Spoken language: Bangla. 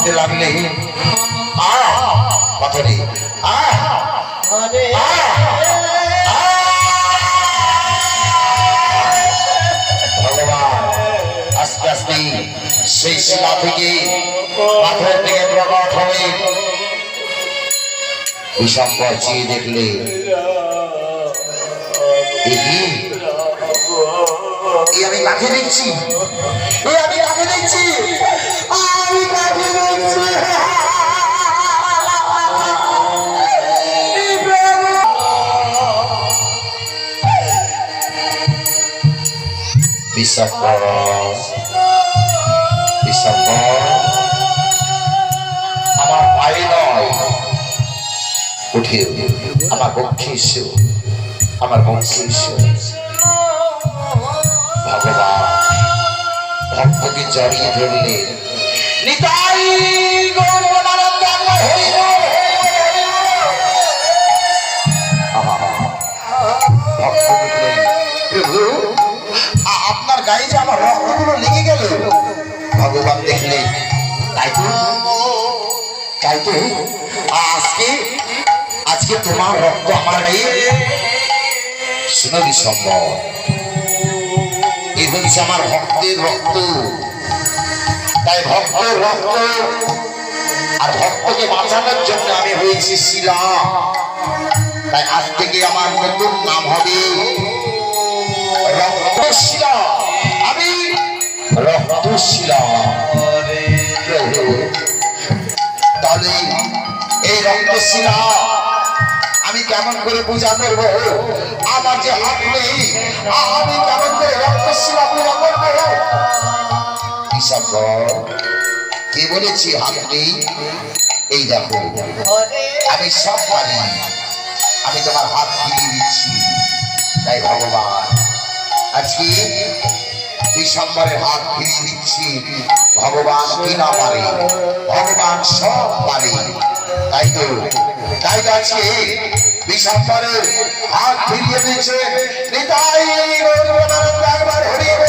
কাঁদতে লাগলে পাথরে ভগবান আস্তে আস্তে সেই শিলা থেকে পাথর থেকে প্রকট হয়ে বিশম্বর চেয়ে দেখলে আমি কাকে দেখছি, আমি কাকে দেখছি, আমি কাকে দেখছি। বিশম্বর আমার পায়ে নয়, উঠে আমার বক্ষে এসো, আমার বক্ষে এসো। ভগবান ভক্তকে জড়িয়ে ধরলে নিতাই আপনার গায়ে যে আমার রক্তগুলো লেগে গেল। ভগবান দেখলে তাই তো আজকে আজকে তোমার রক্ত আমার গায়ে। শুনো বিশম্বর, এই হচ্ছে আমার ভক্তের রক্ত। তাই ভক্তের রক্ত আর ভক্তকে বাঁচানোর জন্য আমি হয়েছি শিলা। তাই আজ থেকে আমার নতুন নাম হবে রক্তশিলা। আমি রক্তশিলা। তাহলে এই রক্তশিলা আমি কেমন করে পূজা করব? আমার যে হাত নেই, আমি কেমন করে রক্তশিলা পূজা করব? কে বলেছি হাত নেই? এই দেখো আমি সব পারি, আমি তোমার হাত ফিরিয়ে দিচ্ছি। তাই ভগবান আজকে বিশম্বরের হাত ফিরিয়ে দিচ্ছি। ভগবান কি না পারে? ভগবান সব পারে। তাই তো আজকে বিশম্বরের হাত ফিরিয়ে দিচ্ছে। নিতাই